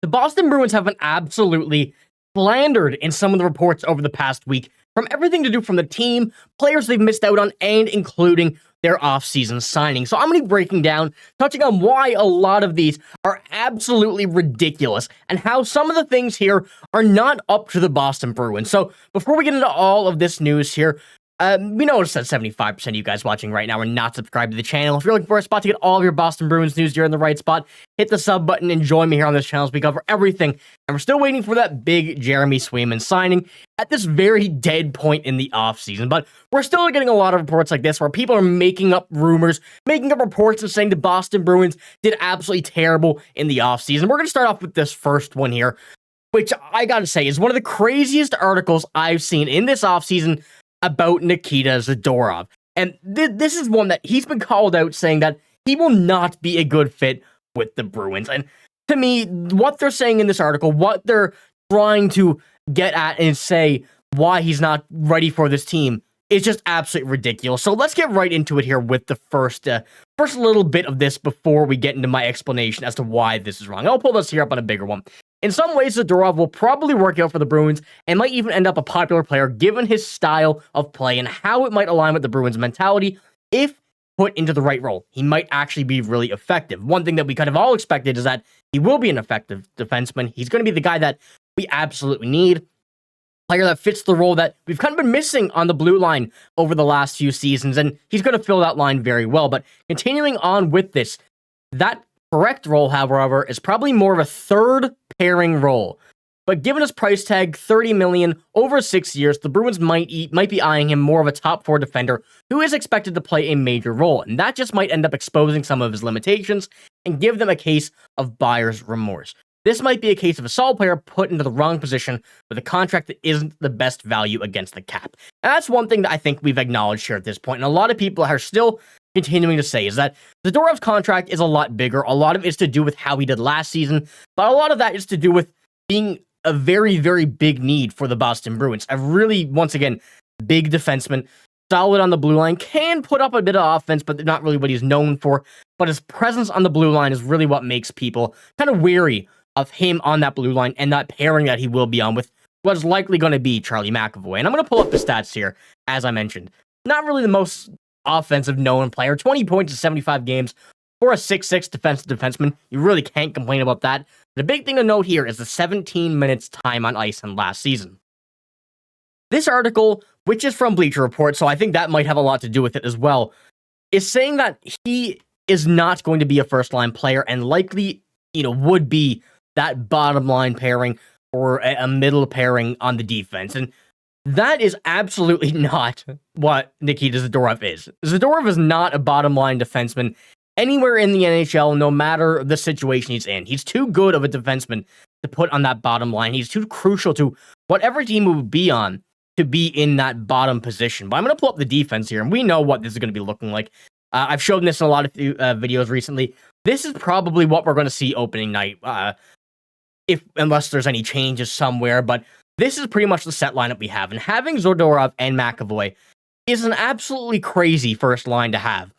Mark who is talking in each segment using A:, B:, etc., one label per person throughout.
A: The Boston Bruins have been absolutely slandered in some of the reports over the past week, from everything to do from the team, players they've missed out on, and including their offseason signing. So I'm going to be breaking down, touching on why a lot of these are absolutely ridiculous and how some of the things here are not up to the Boston Bruins. So before we get into all of this news here, we noticed that 75% of you guys watching right now are not subscribed to the channel. If you're looking for a spot to get all of your Boston Bruins news, you're in the right spot. Hit the sub button and join me here on this channel as we cover everything. And we're still waiting for that big Jeremy Swayman signing at this very dead point in the offseason. But we're still getting a lot of reports like this where people are making up rumors, making up reports and saying the Boston Bruins did absolutely terrible in the offseason. We're going to start off with this first one here, which I got to say is one of the craziest articles I've seen in this offseason about Nikita Zadorov. And this is one that he's been called out saying that he will not be a good fit with the Bruins. And to me, what they're saying in this article, what they're trying to get at and say why he's not ready for this team is just absolutely ridiculous. So let's get right into it here with the first little bit of this before we get into my explanation as to why this is wrong. I'll pull this here up on a bigger one. In some ways, Zadorov will probably work out for the Bruins and might even end up a popular player given his style of play and how it might align with the Bruins' mentality if put into the right role. He might actually be really effective. One thing that we kind of all expected is that he will be an effective defenseman. He's going to be the guy that we absolutely need. Player that fits the role that we've kind of been missing on the blue line over the last few seasons, and he's going to fill that line very well. But continuing on with this, that correct role, however, is probably more of a third pairing role. But given his price tag, $30 million over 6 years, the Bruins might be eyeing him more of a top four defender who is expected to play a major role, and that just might end up exposing some of his limitations and give them a case of buyer's remorse. This might be a case of a solid player put into the wrong position with a contract that isn't the best value against the cap. And that's one thing that I think we've acknowledged here at this point, and a lot of people are still continuing to say is that Zadorov's contract is a lot bigger. A lot of it is to do with how he did last season, but a lot of that is to do with being a very, very big need for the Boston Bruins. A really, once again, big defenseman, solid on the blue line, can put up a bit of offense, but not really what he's known for. But his presence on the blue line is really what makes people kind of weary of him on that blue line and that pairing that he will be on with what is likely going to be Charlie McAvoy. And I'm going to pull up the stats here, as I mentioned. Not really the most offensive known player, 20 points in 75 games for a 6'6" defensive defenseman. You really can't complain about that. The big thing to note here is the 17 minutes time on ice in last season. This article, which is from Bleacher Report, so I think that might have a lot to do with it as well, is saying that he is not going to be a first-line player and likely, would be that bottom line pairing or a middle pairing on the defense. And that is absolutely not what Nikita Zadorov is. Zadorov is not a bottom line defenseman anywhere in the NHL, no matter the situation he's in. He's too good of a defenseman to put on that bottom line. He's too crucial to whatever team he would be on to be in that bottom position. But I'm going to pull up the defense here, and we know what this is going to be looking like. I've shown this in a lot of videos recently. This is probably what we're going to see opening night, unless there's any changes somewhere. But this is pretty much the set lineup we have. And having Zadorov and McAvoy is an absolutely crazy first line to have.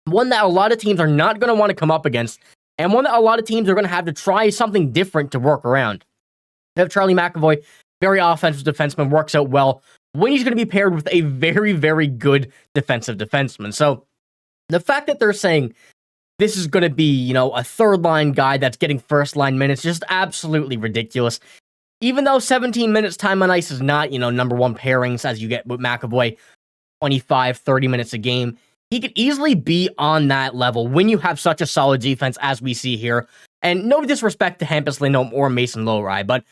A: One that a lot of teams are not going to want to come up against, and one that a lot of teams are going to have to try something different to work around. You have Charlie McAvoy, very offensive defenseman, works out well when he's going to be paired with a very, very good defensive defenseman. So the fact that they're saying this is going to be, a third-line guy that's getting first-line minutes, just absolutely ridiculous. Even though 17 minutes time on ice is not, number one pairings as you get with McAvoy, 25, 30 minutes a game, he could easily be on that level when you have such a solid defense as we see here. And no disrespect to Hampus Lindholm or Mason Lohrei, but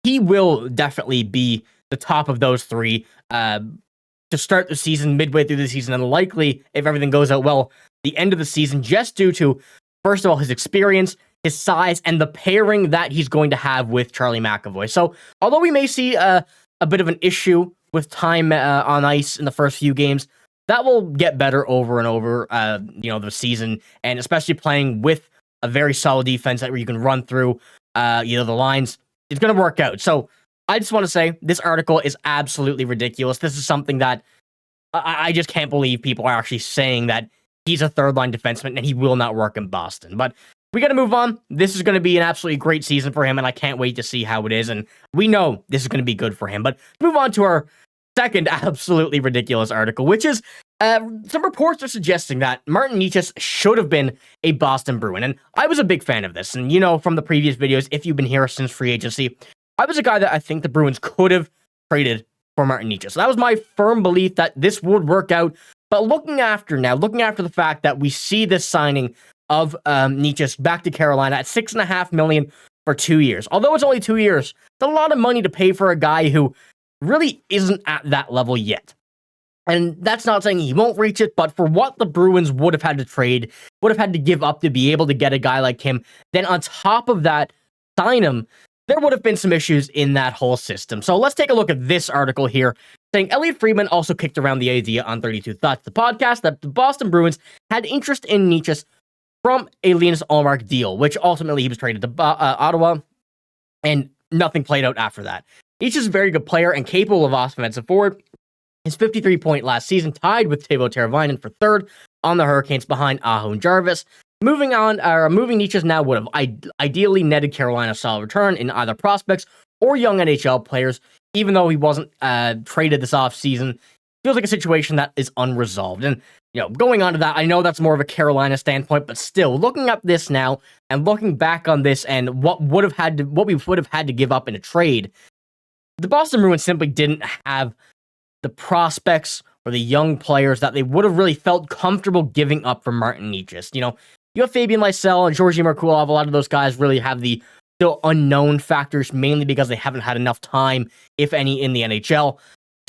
A: he will definitely be the top of those three to start the season, midway through the season, and likely, if everything goes out well, the end of the season, just due to, first of all, his experience, his size, and the pairing that he's going to have with Charlie McAvoy. So, although we may see a bit of an issue with time on ice in the first few games, that will get better over and over, the season, and especially playing with a very solid defense that where you can run through, the lines. It's going to work out. So, I just want to say this article is absolutely ridiculous. This is something that I just can't believe people are actually saying that he's a third-line defenseman and he will not work in Boston. But we got to move on. This is going to be an absolutely great season for him, and I can't wait to see how it is. And we know this is going to be good for him. But move on to our second absolutely ridiculous article, which is some reports are suggesting that Martin Necas should have been a Boston Bruin. And I was a big fan of this. And, you know, from the previous videos, if you've been here since free agency, I was a guy that I think the Bruins could have traded for Martin Necas. So that was my firm belief that this would work out. But looking after the fact that we see this signing of Necas back to Carolina at $6.5 million for 2 years. Although it's only 2 years, it's a lot of money to pay for a guy who really isn't at that level yet. And that's not saying he won't reach it, but for what the Bruins would have had to trade, would have had to give up to be able to get a guy like him, then on top of that, sign him, there would have been some issues in that whole system. So let's take a look at this article here, saying Elliot Friedman also kicked around the idea on 32 Thoughts, the podcast, that the Boston Bruins had interest in Necas from a Linus Ullmark deal, which ultimately he was traded to Ottawa, and nothing played out after that. Necas is a very good player and capable of offensive forward. His 53-point last season tied with Teuvo Teravainen for third on the Hurricanes behind Aho and Jarvis. Moving Necas now would have ideally netted Carolina a solid return in either prospects or young NHL players, even though he wasn't traded this offseason. Feels like a situation that is unresolved. And, you know, going on to that, I know that's more of a Carolina standpoint, but still, looking at this now and looking back on this and what we would have had to give up in a trade, the Boston Bruins simply didn't have the prospects or the young players that they would have really felt comfortable giving up for Martin Necas. You know, you have Fabian Lysell and Georgi Merkulov. A lot of those guys really have the still unknown factors, mainly because they haven't had enough time, if any, in the NHL.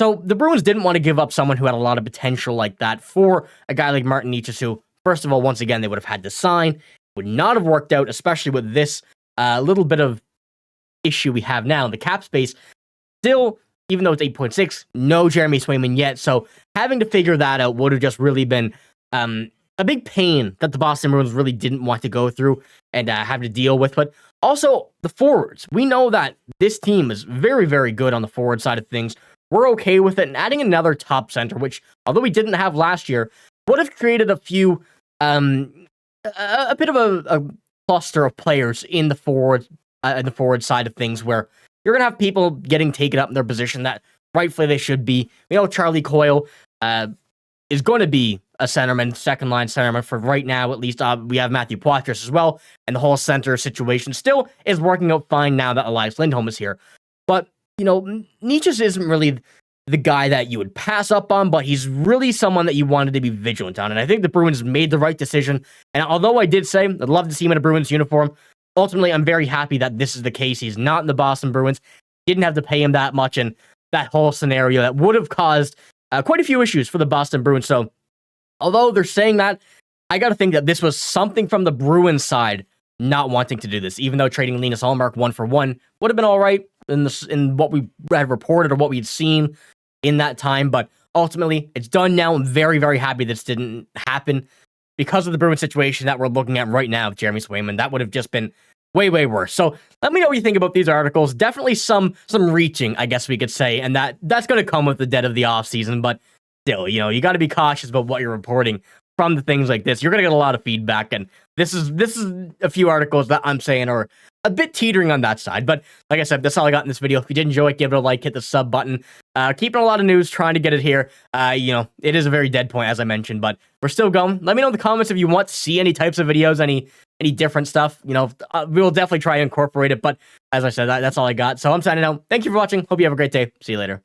A: So the Bruins didn't want to give up someone who had a lot of potential like that for a guy like Martin Necas, who, first of all, once again, they would have had to sign. Would not have worked out, especially with this little bit of issue we have now in the cap space. Still, even though it's 8.6, no Jeremy Swayman yet. So having to figure that out would have just really been a big pain that the Boston Bruins really didn't want to go through and have to deal with. But also the forwards. We know that this team is very, very good on the forward side of things. We're okay with it. And adding another top center, which, although we didn't have last year, would have created a few, a bit of a cluster of players in the forward side of things, where you're going to have people getting taken up in their position that rightfully they should be. We know Charlie Coyle is going to be a centerman, second line centerman for right now, at least. We have Matthew Poitras as well, and the whole center situation still is working out fine now that Elias Lindholm is here. But, you know, Necas isn't really the guy that you would pass up on, but he's really someone that you wanted to be vigilant on. And I think the Bruins made the right decision. And although I did say I'd love to see him in a Bruins uniform, ultimately, I'm very happy that this is the case. He's not in the Boston Bruins. Didn't have to pay him that much, and that whole scenario that would have caused quite a few issues for the Boston Bruins. So, although they're saying that, I got to think that this was something from the Bruins side not wanting to do this, even though trading Linus Ullmark 1-for-1 would have been all right in what we had reported or what we'd seen in that time. But ultimately, it's done now. I'm very, very happy this didn't happen because of the Bruins situation that we're looking at right now with Jeremy Swayman. That would have just been way, way worse. So let me know what you think about these articles. Definitely some reaching, I guess we could say, and that's going to come with the dead of the offseason. But still, you know, you got to be cautious about what you're reporting from the things like this. You're going to get a lot of feedback, and this is a few articles that I'm saying are a bit teetering on that side. But like I said, that's all I got in this video. If you did enjoy it, give it a like, hit the sub button. Keeping a lot of news, trying to get it here. You know, it is a very dead point, as I mentioned, but we're still going. Let me know in the comments if you want to see any types of videos, any different stuff. You know, we will definitely try to incorporate it. But as I said, that's all I got. So I'm signing out. Thank you for watching. Hope you have a great day. See you later.